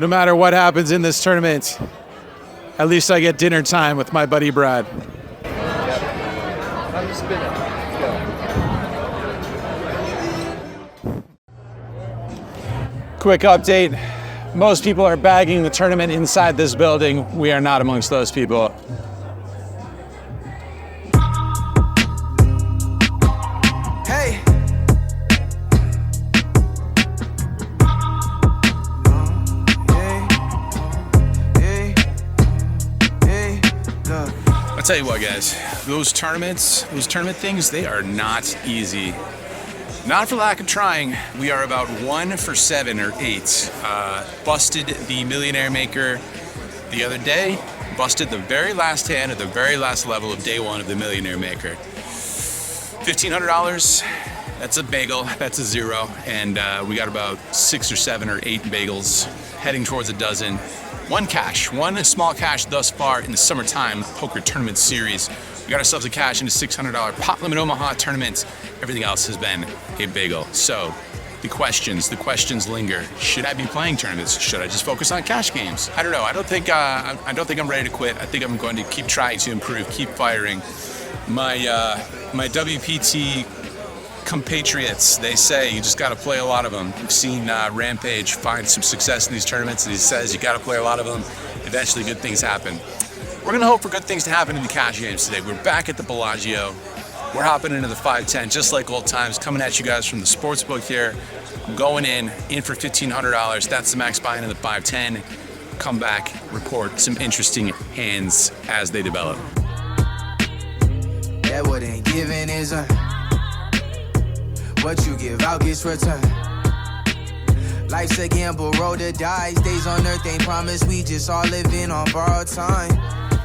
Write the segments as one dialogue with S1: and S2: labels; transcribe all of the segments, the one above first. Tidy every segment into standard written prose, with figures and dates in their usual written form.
S1: No matter what happens in this tournament, at least I get dinner time with my buddy Brad.
S2: I'm just spinning. Let's go.
S1: Quick update. Most people are bagging the tournament inside this building. We are not amongst those people. I'll tell you what, guys, those tournament things, they are not easy. Not for lack of trying. We are about 1 for 7 or 8. Busted the Millionaire Maker the other day. Busted the very last hand at the very last level of day 1 of the Millionaire Maker. $1,500, that's a bagel, that's a 0. And we got about 6 or 7 or 8 bagels, heading towards a dozen. One small cash thus far in the summertime poker tournament series. We got ourselves a cash into $600 Pot Limit Omaha tournament. Everything else has been a bagel. So the questions linger. Should I be playing tournaments? Should I just focus on cash games? I don't know. I don't think I'm ready to quit. I think I'm going to keep trying to improve, keep firing. My WPT compatriots, they say you just got to play a lot of them. We've seen Rampage find some success in these tournaments, and he says you got to play a lot of them. Eventually good things happen. We're going to hope for good things to happen in the cash games today. We're back at the Bellagio. We're hopping into the 510 just like old times, coming at you guys from the sports book here. I'm going in for $1,500. That's the max buy-in in the 510. Come back, report some interesting hands as they develop.
S3: That what ain't given is what you give out gets returned. Life's a gamble, roll the dice. Days on earth ain't promised, we just all living on borrowed time.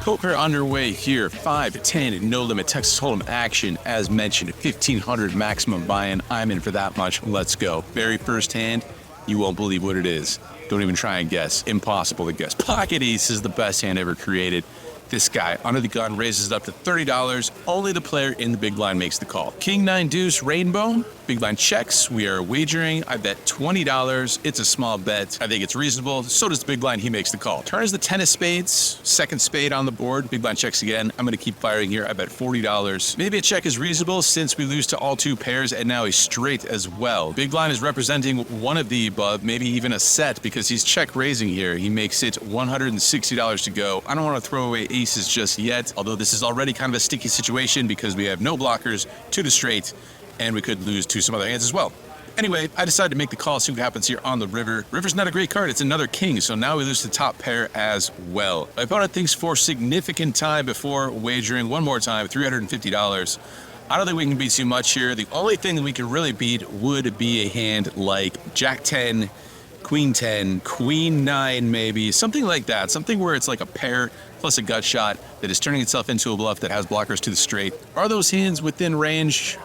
S1: Poker underway here, 5-10, no limit Texas Hold'em action. As mentioned, 1,500 maximum buy-in. I'm in for that much. Let's go. Very first hand, you won't believe what it is. Don't even try and guess. Impossible to guess. Pocket ace is the best hand ever created. This guy, under the gun, raises it up to $30. Only the player in the big blind makes the call. King 9 deuce rainbow. Big blind checks. We are wagering. I bet $20. It's a small bet. I think it's reasonable. So does the big blind. He makes the call. Turns the 10 of spades. Second spade on the board. Big blind checks again. I'm going to keep firing here. I bet $40. Maybe a check is reasonable since we lose to all 2 pairs and now a straight as well. Big blind is representing one of the above, maybe even a set because he's check raising here. He makes it $160 to go. I don't want to throw away aces just yet, although this is already kind of a sticky situation because we have no blockers, 2 to straight, and we could lose to some other hands as well. Anyway, I decided to make the call, see what happens here on the river. River's not a great card, it's another king, so now we lose the top pair as well. My opponent thinks for significant time before wagering one more time, $350. I don't think we can beat too much here. The only thing that we can really beat would be a hand like Jack 10, Queen 10, Queen 9 maybe, something like that. Something where it's like a pair plus a gut shot that is turning itself into a bluff that has blockers to the straight. Are those hands within range?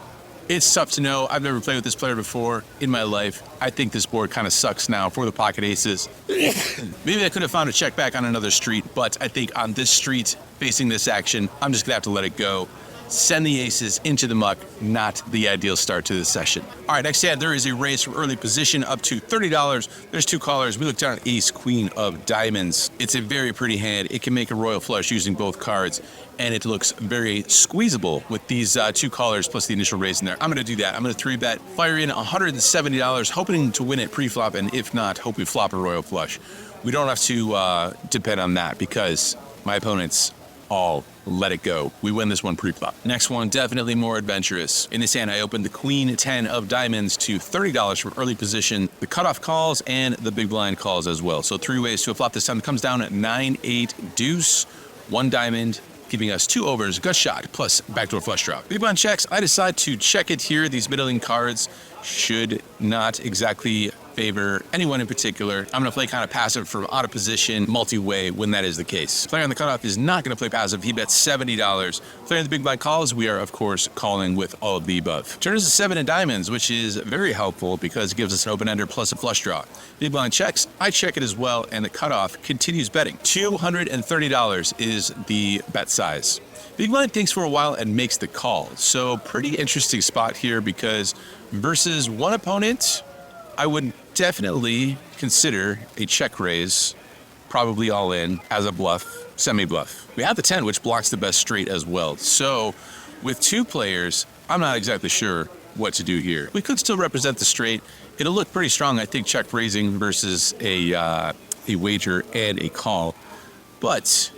S1: It's tough to know. I've never played with this player before in my life. I think this board kind of sucks now for the pocket aces. Maybe I could have found a check back on another street, but I think on this street, facing this action, I'm just gonna have to let it go. Send the aces into the muck, not the ideal start to this session. All right, next hand, there is a raise from early position up to $30. There's 2 callers. We look down at ace, queen of diamonds. It's a very pretty hand. It can make a royal flush using both cards, and it looks very squeezable with these 2 callers plus the initial raise in there. I'm gonna do that. I'm gonna 3-bet, fire in $170, hoping to win it pre-flop, and if not, hope we flop a royal flush. We don't have to depend on that because my opponents all let it go. We win this one pre-flop. Next one, definitely more adventurous. In this hand, I opened the Queen 10 of diamonds to $30 from early position. The cutoff calls and the big blind calls as well. So 3 ways to a flop this time. It comes down at 9-8 deuce, 1 diamond, giving us 2 overs, gut shot, plus backdoor flush draw. Big blind checks. I decide to check it here. These middling cards should not exactly favor anyone in particular. I'm going to play kind of passive from out of position, multi-way when that is the case. Player on the cutoff is not going to play passive. He bets $70. Player in the big blind calls, we are of course calling with all of the above. Turn is a 7 in diamonds, which is very helpful because it gives us an open ender plus a flush draw. Big blind checks, I check it as well, and the cutoff continues betting. $230 is the bet size. Big blind thinks for a while and makes the call. So pretty interesting spot here because versus one opponent, I wouldn't definitely consider a check raise, probably all in, as a bluff, semi-bluff. We have the 10, which blocks the best straight as well. So with two players, I'm not exactly sure what to do here. We could still represent the straight. It'll look pretty strong, I think, check raising versus a wager and a call. But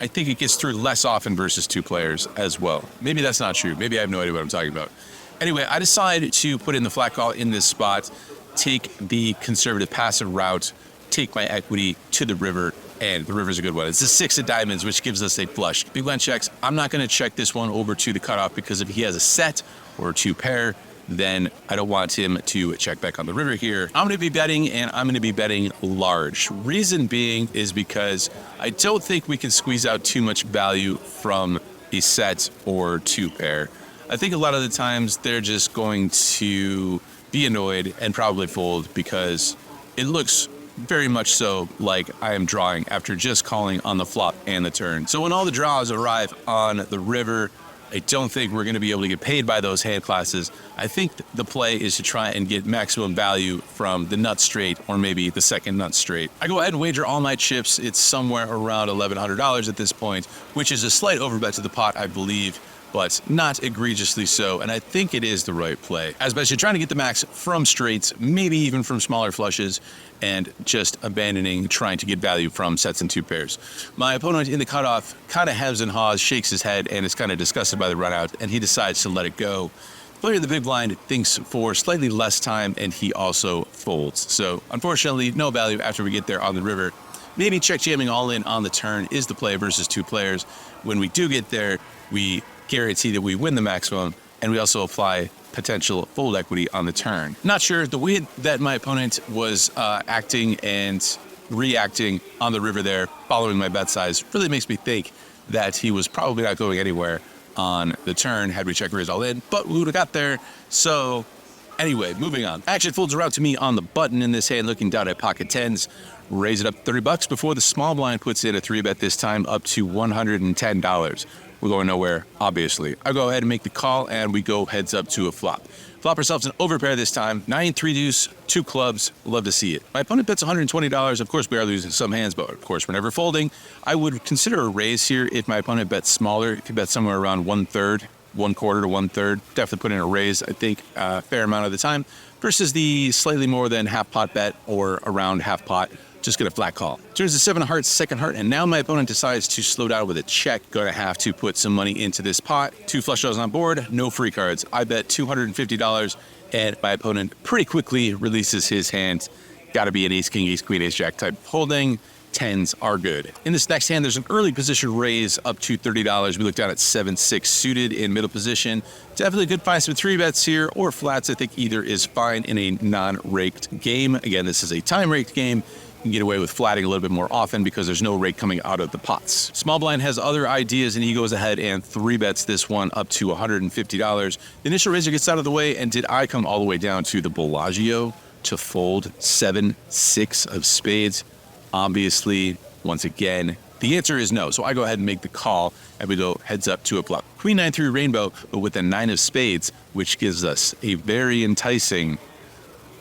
S1: I think it gets through less often versus two players as well. Maybe that's not true. Maybe I have no idea what I'm talking about. Anyway, I decided to put in the flat call in this spot, take the conservative passive route, take my equity to the river, and the river's a good one. It's the 6 of diamonds, which gives us a flush. Big blind checks. I'm not going to check this one over to the cutoff because if he has a set or a two pair, then I don't want him to check back on the river here. I'm going to be betting, and I'm going to be betting large. Reason being is because I don't think we can squeeze out too much value from a set or two pair. I think a lot of the times they're just going to be annoyed and probably fold because it looks very much so like I am drawing after just calling on the flop and the turn. So when all the draws arrive on the river, I don't think we're going to be able to get paid by those hand classes. I think the play is to try and get maximum value from the nut straight or maybe the second nut straight. I go ahead and wager all my chips. It's somewhere around $1,100 at this point, which is a slight overbet to the pot, I believe, but not egregiously so, and I think it is the right play. As best you're trying to get the max from straights, maybe even from smaller flushes, and just abandoning trying to get value from sets and two pairs. My opponent in the cutoff kind of hems and haws, shakes his head, and is kind of disgusted by the run out, and he decides to let it go. Player in the big blind thinks for slightly less time, and he also folds. So unfortunately, no value after we get there on the river. Maybe check jamming all in on the turn is the play versus two players. When we do get there, we guarantee that we win the maximum, and we also apply potential fold equity on the turn. Not sure, the way that my opponent was acting and reacting on the river there, following my bet size, really makes me think that he was probably not going anywhere on the turn had we check raise all in, but we would have got there. So anyway, moving on. Action folds around to me on the button in this hand, looking down at pocket tens. Raise it up $30 before the small blind puts in a 3-bet this time up to $110. We're going nowhere, obviously. I go ahead and make the call, and we go heads up to a flop. Flop ourselves an overpair this time. 9, 3 deuce, 2 clubs. Love to see it. My opponent bets $120. Of course, we are losing some hands, but of course, we're never folding. I would consider a raise here if my opponent bets smaller. If he bets somewhere around 1/3, 1/4 to 1/3, definitely put in a raise, I think, a fair amount of the time, versus the slightly more than half pot bet or around half pot. Just get a flat call. Turns to 7 of hearts, second heart, and now my opponent decides to slow down with a check. Gonna have to put some money into this pot. 2 flush draws on board, no free cards. I bet $250, and my opponent pretty quickly releases his hand. Gotta be an ace, king, ace, queen, ace, jack type holding. Tens are good. In this next hand, there's an early position raise up to $30. We look down at 7-6 suited in middle position. Definitely could find some 3-bets here or flats. I think either is fine in a non-raked game. Again, this is a time-raked game. You can get away with flatting a little bit more often because there's no rake coming out of the pots. Small blind has other ideas, and he goes ahead and 3-bets this one up to $150. The initial raiser gets out of the way, and did I come all the way down to the Bellagio to fold 7-6 of spades? Obviously, once again, the answer is no. So I go ahead and make the call, and we go heads up to a flop. Queen 9-3 rainbow, but with a 9 of spades, which gives us a very enticing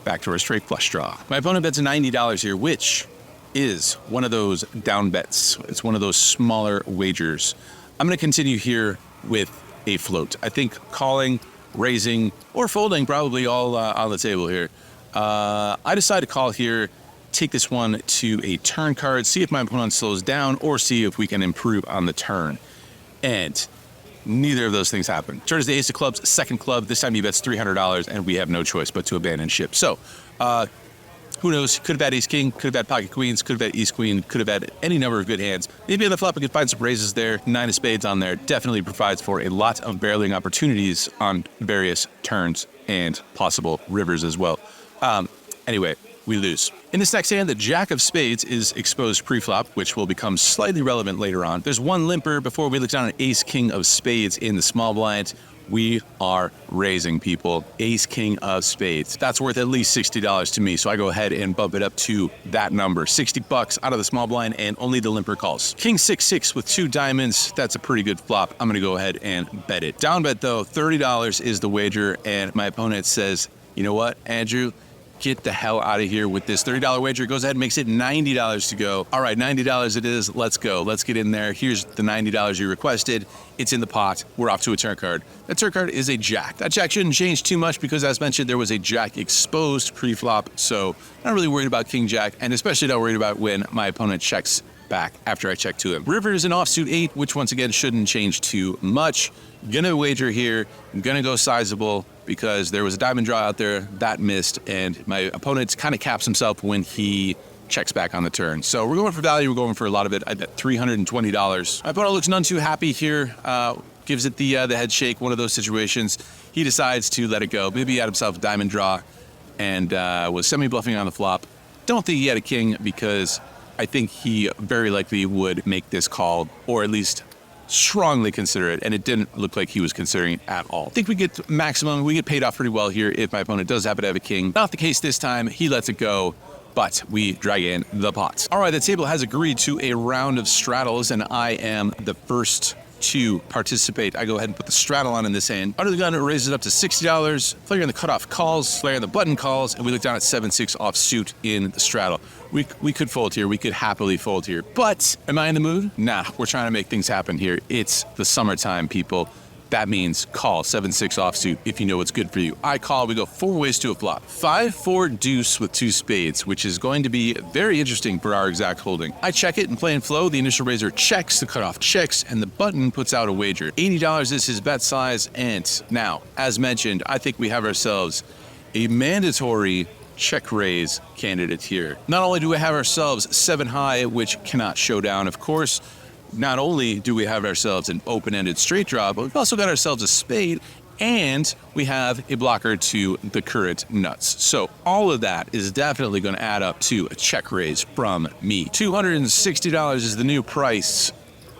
S1: backdoor straight flush draw. My opponent bets $90 here, which is one of those down bets. It's one of those smaller wagers. I'm going to continue here with a float. I think calling, raising, or folding probably all on the table here. I decide to call here, take this one to a turn card, see if my opponent slows down, or see if we can improve on the turn. And neither of those things happen. Turns the ace of clubs, second club. This time he bets $300, and we have no choice but to abandon ship. So, who knows? Could have had ace king, could have had pocket queens, could have had ace queen, could have had any number of good hands. Maybe on the flop we could find some raises there. 9 of spades on there definitely provides for a lot of barreling opportunities on various turns and possible rivers as well. Anyway, we lose. In this next hand, the jack of spades is exposed pre-flop, which will become slightly relevant later on. There's one limper before we look down at ace king of spades in the small blind. We are raising, people. Ace king of spades. That's worth at least $60 to me, so I go ahead and bump it up to that number. $60 out of the small blind, and only the limper calls. King 6-6 with 2 diamonds. That's a pretty good flop. I'm gonna go ahead and bet it. Down bet though, $30 is the wager, and my opponent says, you know what, Andrew? get the hell out of here with this $30 wager. Goes ahead and makes it $90 to go. All right, $90 it is. Let's go. Let's get in there. Here's the $90 you requested. It's in the pot. We're off to a turn card. That turn card is a jack. That jack shouldn't change too much because, as mentioned, there was a jack exposed pre-flop. So not really worried about king jack, and especially not worried about when my opponent checks back after I check to him. River is an offsuit 8, which once again shouldn't change too much. Gonna wager here. I'm gonna go sizable because there was a diamond draw out there that missed, and my opponent kind of caps himself when he checks back on the turn. So we're going for value. We're going for a lot of it. I bet $320. My opponent looks none too happy here. Gives it the head shake, one of those situations. He decides to let it go. Maybe he had himself a diamond draw and was semi-bluffing on the flop. Don't think he had a king because I think he very likely would make this call, or at least strongly consider it, and it didn't look like he was considering it at all. I think we get maximum, we get paid off pretty well here if my opponent does happen to have a king. Not the case this time. He lets it go, but we drag in the pots. All right, the table has agreed to a round of straddles, and I am the first to participate. I go ahead and put the straddle on in this hand. Under the gun, it raises it up to $60. Player in the cutoff calls, player in the button calls, and we look down at 7-6 offsuit in the straddle. We could fold here. We could happily fold here. But am I in the mood? Nah, we're trying to make things happen here. It's the summertime, people. That means call 7-6 offsuit if you know what's good for you. I call. We go 4 ways to a flop. 5-4 deuce with 2 spades, which is going to be very interesting for our exact holding. I check it and play in flow. The initial raiser checks, the cutoff checks, and the button puts out a wager. $80 is his bet size, and now, as mentioned, I think we have ourselves a mandatory check raise candidate here. Not only do we have ourselves 7 high, which cannot show down, of course. Not only do we have ourselves an open-ended straight draw, but we've also got ourselves a spade, and we have a blocker to the current nuts. So all of that is definitely going to add up to a check raise from me. $260 is the new price.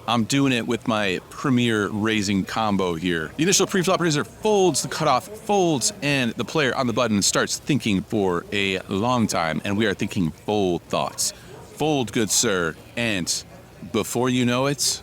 S1: I'm doing it with my premier raising combo here. The initial pre-flop raiser folds, the cutoff folds, and the player on the button starts thinking for a long time, and we are thinking fold thoughts. Fold, good sir, and before you know it,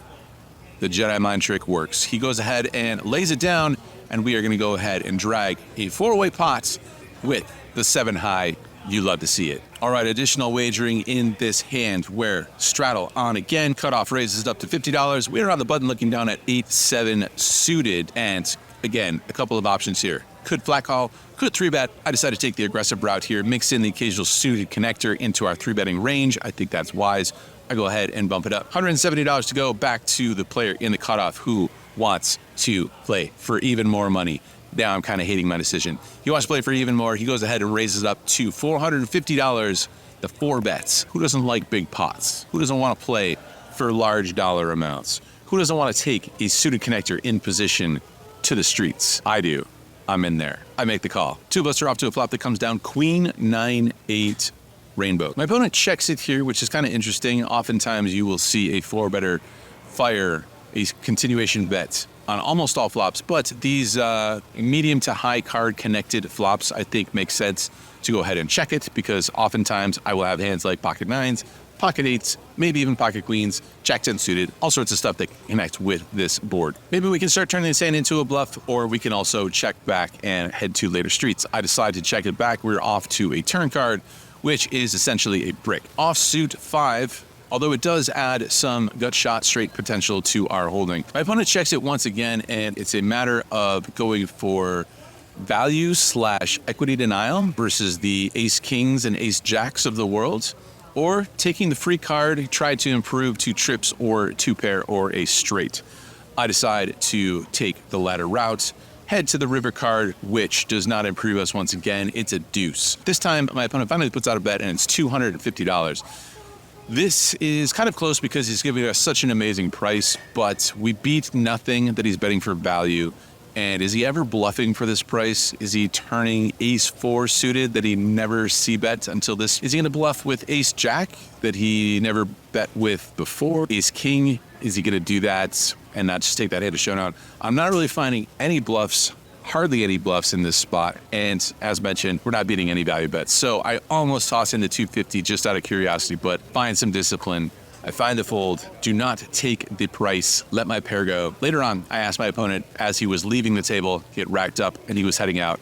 S1: the Jedi mind trick works. He goes ahead and lays it down, and we are going to go ahead and drag a 4-way pot with the 7 high. You love to see it. All right, additional wagering in this hand where straddle on again, cutoff raises it up to $50. We're on the button looking down at 8-7 suited, and again, a couple of options here. Could flat call, could 3-bet. I decided to take the aggressive route here, mix in the occasional suited connector into our 3-betting range. I think that's wise. I go ahead and bump it up. $170 to go, back to the player in the cutoff who wants to play for even more money. Now I'm kind of hating my decision. He wants to play for even more. He goes ahead and raises it up to $450, the 4 bets. Who doesn't like big pots? Who doesn't want to play for large dollar amounts? Who doesn't want to take a suited connector in position to the streets? I do. I'm in there. I make the call. 2 of us are off to a flop that comes down queen 9-8 rainbow. My opponent checks it here, which is kind of interesting. Oftentimes you will see a 4-better fire a continuation bet on almost all flops, but these medium to high card connected flops I think make sense to go ahead and check it, because oftentimes I will have hands like pocket 9s, pocket 8s, maybe even pocket queens, jack 10 suited, all sorts of stuff that connect with this board. Maybe we can start turning this hand into a bluff, or we can also check back and head to later streets. I decided to check it back. We're off to a turn card, which is essentially a brick. Offsuit 5, although it does add some gut shot straight potential to our holding. My opponent checks it once again, and it's a matter of going for value / equity denial versus the ace kings and ace jacks of the world, or taking the free card, try to improve 2 trips or 2 pair or a straight. I decide to take the latter route, head to the river card, which does not improve us once again. It's a deuce. This time, my opponent finally puts out a bet, and it's $250. This is kind of close because he's giving us such an amazing price, but we beat nothing that he's betting for value. And is he ever bluffing for this price? Is he turning ace 4 suited that he never c-bet until this? Is he gonna bluff with ace jack that he never bet with before? Ace king, is he gonna do that and not just take that hand to showdown? I'm not really finding any bluffs, hardly any bluffs in this spot. And as mentioned, we're not beating any value bets. So I almost toss into 250 just out of curiosity, but find some discipline. I find the fold, do not take the price, let my pair go. Later on, I asked my opponent as he was leaving the table, get racked up, and he was heading out,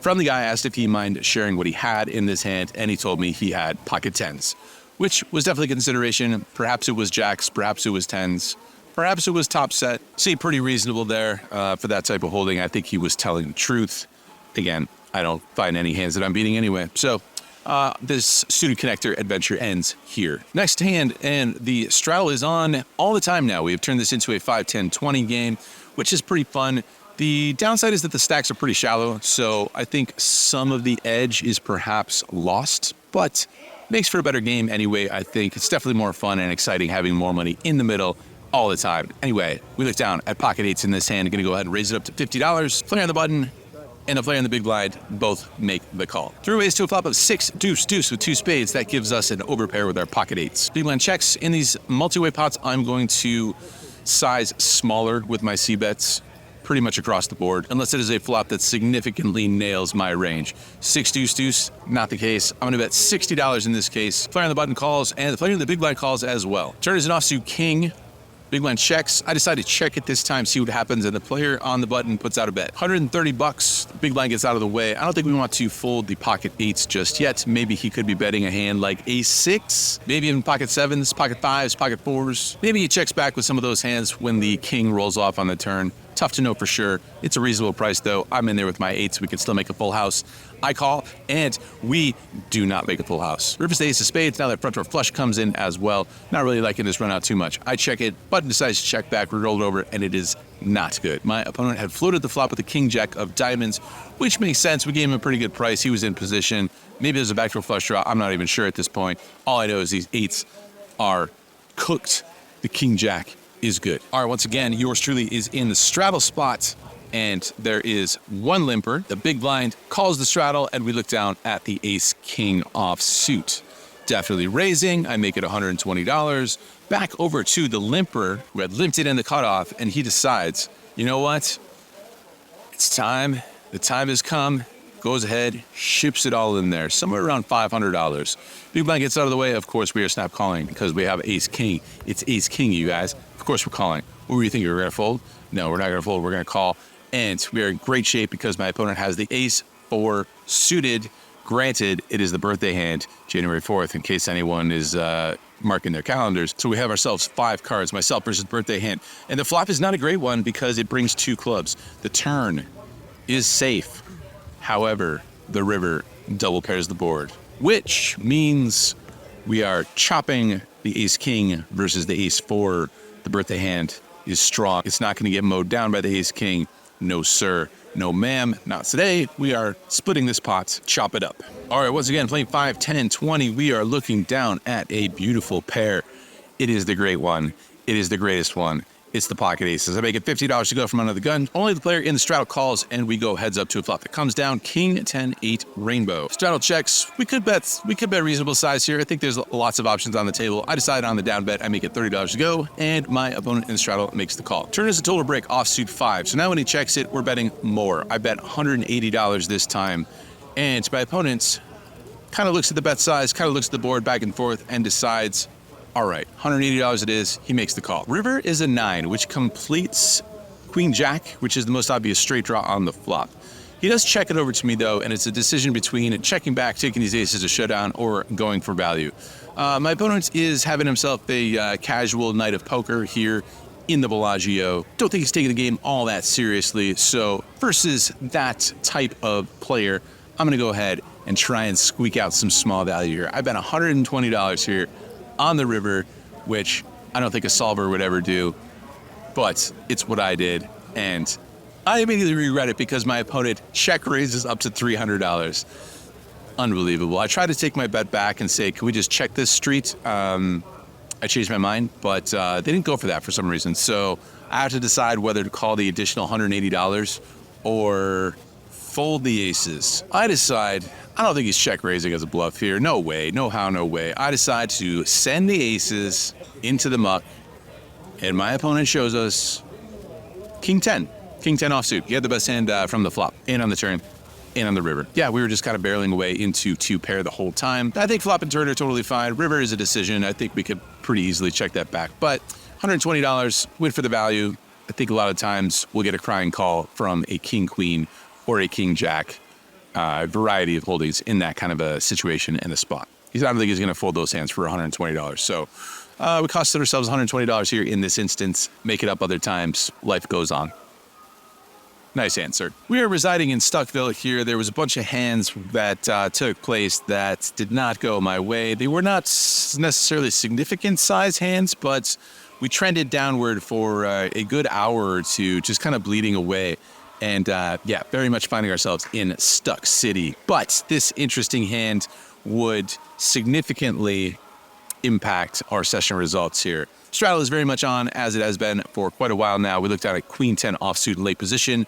S1: from the guy. I asked if he mind sharing what he had in this hand, and he told me he had pocket tens, which was definitely a consideration. Perhaps it was jacks, perhaps it was tens, perhaps it was top set. See, pretty reasonable there for that type of holding. I think he was telling the truth. Again, I don't find any hands that I'm beating anyway. So this suited connector adventure ends here. Next hand, and the Straddle is on all the time now. We have turned this into a 5, 10, 20 game, which is pretty fun. The downside is that the stacks are pretty shallow, so I think some of the edge is perhaps lost, but makes for a better game anyway. I think it's definitely more fun and exciting having more money in the middle all the time. Anyway, we look down at pocket eights in this hand. I'm going to go ahead and raise it up to $50. Player on the button and a player on the big blind both make the call. Through ace to a flop of 6 deuce deuce with 2 spades. That gives us an overpair with our pocket eights. Big blind checks. In these multi-way pots, I'm going to size smaller with my c-bets pretty much across the board, unless it is a flop that significantly nails my range. 6 deuce deuce, not the case. I'm going to bet $60 in this case. Player on the button calls, and the player on the big blind calls as well. Turn is an offsuit king. Big blind checks. I decided to check it this time, see what happens, and the player on the button puts out a bet. $130. The big blind gets out of the way. I don't think we want to fold the pocket eights just yet. Maybe he could be betting a hand like ace 6, maybe even pocket 7s, pocket 5s, pocket 4s. Maybe he checks back with some of those hands when the king rolls off on the turn. Tough to know for sure. It's a reasonable price though. I'm in there with my eights. We can still make a full house. I call, and we do not make a full house. River's the ace of spades. Now that front door flush comes in as well. Not really liking this run out too much. I check it, button decides to check back. We rolled over, and it is not good. My opponent had floated the flop with the king jack of diamonds, which makes sense. We gave him a pretty good price. He was in position. Maybe there's a backdoor flush draw. I'm not even sure at this point. All I know is these eights are cooked. The king jack is good. All right, once again, yours truly is in the straddle spot, and there is one limper. The big blind calls the straddle, and we look down at the ace king offsuit. Definitely raising. I make it $120. Back over to the limper who had limped it in the cutoff, and he decides, you know what? It's time. The time has come. Goes ahead, ships it all in there, somewhere around $500. Big blind gets out of the way. Of course, we are snap calling because we have ace king. It's ace king, you guys. Of course, we're calling. What were you thinking? We're going to fold? No, we're not going to fold. We're going to call. And we are in great shape because my opponent has the ace 4 suited. Granted, it is the birthday hand, January 4th, in case anyone is marking their calendars. So we have ourselves 5 cards, myself versus birthday hand. And the flop is not a great one because it brings 2 clubs. The turn is safe. However, the river double pairs the board, which means we are chopping the ace king versus the ace 4. The birthday hand is strong. It's not going to get mowed down by the ace king. No, sir. No, ma'am. Not today. We are splitting this pot. Chop it up. All right, once again, playing 5, 10, and 20. We are looking down at a beautiful pair. It is the great one. It is the greatest one. It's the pocket aces. I make it $50 to go from under the gun. Only the player in the straddle calls, and we go heads up to a flop that comes down. King 10, 8, rainbow. Straddle checks. We could bet reasonable size here. I think there's lots of options on the table. I decided on the down bet. I make it $30 to go, and my opponent in the straddle makes the call. Turn is a total break offsuit 5. So now when he checks it, we're betting more. I bet $180 this time, and my opponent kind of looks at the bet size, kind of looks at the board back and forth, and decides, all right, $180 it is. He makes the call. River is a 9, which completes Queen Jack, which is the most obvious straight draw on the flop. He does check it over to me, though, and it's a decision between checking back, taking these aces to showdown, or going for value. My opponent is having himself a casual night of poker here in the Bellagio. Don't think he's taking the game all that seriously, so versus that type of player, I'm going to go ahead and try and squeak out some small value here. I bet $120 here on the river, which I don't think a solver would ever do, but it's what I did, and I immediately regret it because my opponent check raises up to $300. Unbelievable. I tried to take my bet back and say, can we just check this street? I changed my mind, but they didn't go for that for some reason, so I have to decide whether to call the additional $180 or fold the aces. I decide, I don't think he's check raising as a bluff here. No way, no how, no way. I decide to send the aces into the muck, and my opponent shows us King 10. King 10 offsuit. He had the best hand from the flop, and on the turn, and on the river. Yeah, we were just kind of barreling away into 2 pair the whole time. I think flop and turn are totally fine. River is a decision. I think we could pretty easily check that back, but $120, win for the value. I think a lot of times we'll get a crying call from a king queen or a king jack. variety of holdings in that kind of a situation and a spot. I don't think he's going to fold those hands for $120. So we costed ourselves $120 here in this instance. Make it up other times. Life goes on. Nice answer. We are residing in Stuckville here. There was a bunch of hands that took place that did not go my way. They were not necessarily significant size hands, but we trended downward for a good hour or two, just kind of bleeding away. And yeah, very much finding ourselves in Stuck City. But this interesting hand would significantly impact our session results here. Straddle is very much on, as it has been for quite a while now. We looked at a Queen 10 offsuit late position.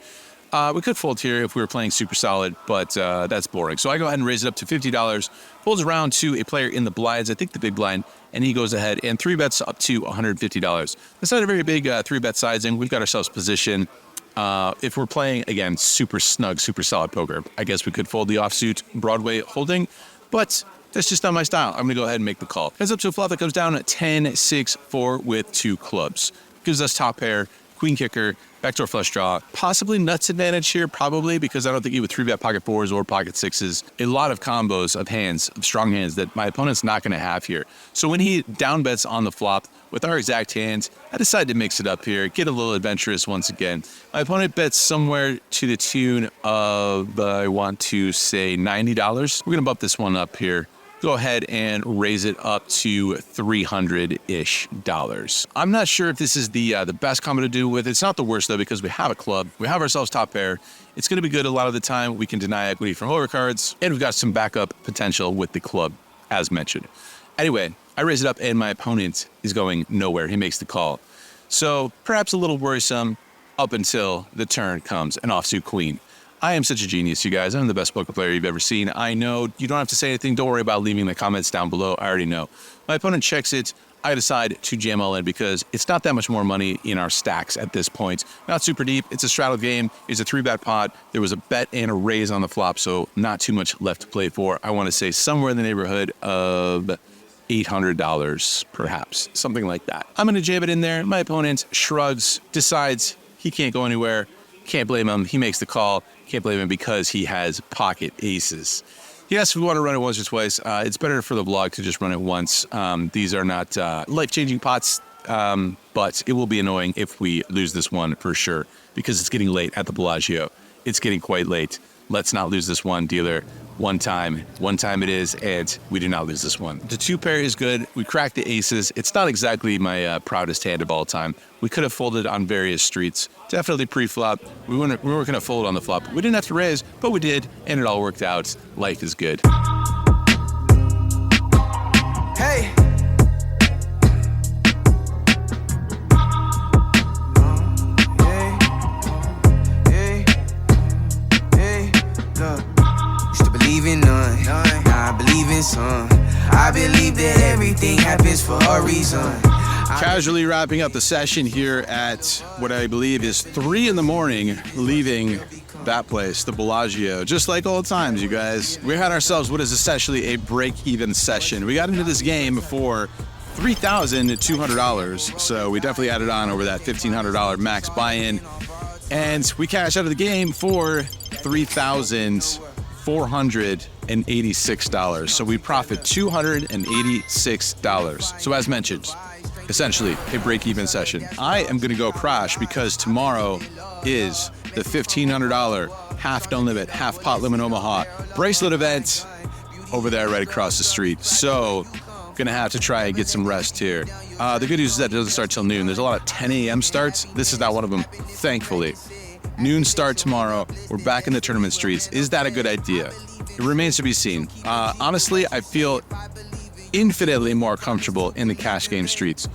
S1: We could fold here if we were playing super solid, but that's boring. So I go ahead and raise it up to $50. Folds around to a player in the blinds, I think the big blind, and he goes ahead and 3-bets up to $150. That's not a very big 3-bet sizing. We've got ourselves position. If we're playing, again, super snug, super solid poker, I guess we could fold the offsuit Broadway holding, but that's just not my style. I'm going to go ahead and make the call. Heads up to a flop that comes down at 10-6-4 with 2 clubs. Gives us top pair, queen kicker, backdoor flush draw, possibly nuts advantage here, probably, because I don't think he would 3-bet pocket 4s or pocket 6s. A lot of combos of hands, of strong hands that my opponent's not going to have here. So when he down bets on the flop with our exact hands, I decided to mix it up here, get a little adventurous once again. My opponent bets somewhere to the tune of, I want to say $90. We're going to bump this one up here. Go ahead and raise it up to $300-ish. I'm not sure if this is the best combo to do with. It's not the worst, though, because we have a club. We have ourselves top pair. It's going to be good a lot of the time. We can deny equity from overcards, and we've got some backup potential with the club, as mentioned. Anyway, I raise it up, and my opponent is going nowhere. He makes the call. So perhaps a little worrisome up until the turn comes an offsuit queen. I am such a genius, you guys. I'm the best poker player you've ever seen. I know. You don't have to say anything. Don't worry about leaving the comments down below. I already know. My opponent checks it. I decide to jam all in because it's not that much more money in our stacks at this point. Not super deep. It's a straddle game. It's a 3-bet pot. There was a bet and a raise on the flop, so not too much left to play for. I want to say somewhere in the neighborhood of $800, perhaps. Something like that. I'm going to jam it in there. My opponent shrugs, decides he can't go anywhere. Can't blame him. He makes the call. Can't blame him because he has pocket aces. Yes, we want to run it once or twice. It's better for the vlog to just run it once. These are not life-changing pots, but it will be annoying if we lose this one for sure because it's getting late at the Bellagio. It's getting quite late. Let's not lose this one, dealer. One time it is, and we do not lose this one. The 2-pair is good. We cracked the aces. It's not exactly my proudest hand of all time. We could have folded on various streets. Definitely pre-flop. We weren't going to fold on the flop. We didn't have to raise, but we did, and it all worked out. Life is good.
S3: Hey. I believe that everything happens for a reason.
S1: Casually wrapping up the session here at what I believe is 3 in the morning, leaving that place, the Bellagio. Just like old times, you guys. We had ourselves what is essentially a break-even session. We got into this game for $3,200, so we definitely added on over that $1,500 max buy-in, and we cashed out of the game for $3,486. So we profit $286. So as mentioned, essentially a break-even session. I am going to go crash because tomorrow is the $1,500 half no limit, half pot limit Omaha bracelet event over there right across the street. So gonna have to try and get some rest here. The good news is that it doesn't start till noon. There's a lot of 10 a.m. starts. This is not one of them, thankfully. Noon start tomorrow. We're back in the tournament streets. Is that a good idea? It remains to be seen. Honestly, I feel infinitely more comfortable in the cash game streets.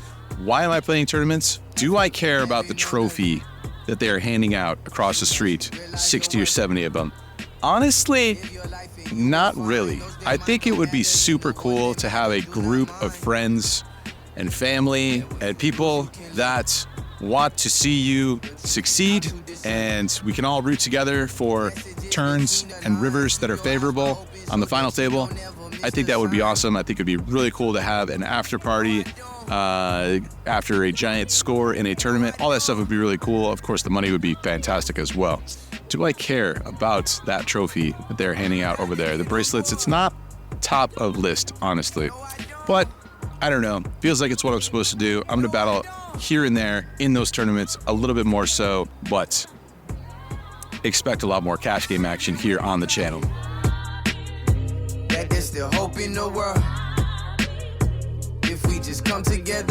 S1: Why am I playing tournaments? Do I care about the trophy that they are handing out across the street? 60 or 70 of them. Honestly, not really. I think it would be super cool to have a group of friends and family and people that want to see you succeed, and we can all root together for turns and rivers that are favorable on the final table. I think that would be awesome. I think it'd be really cool to have an after party after a giant score in a tournament. All that stuff would be really cool. Of course, the money would be fantastic as well. do I care about that trophy that they're handing out over there? The bracelets, it's not top of list, honestly. But I don't know. Feels like it's what I'm supposed to do. I'm going to battle here and there in those tournaments a little bit more so, but expect a lot more cash game action here on the channel.
S3: That there's still hope in the world if we just come together.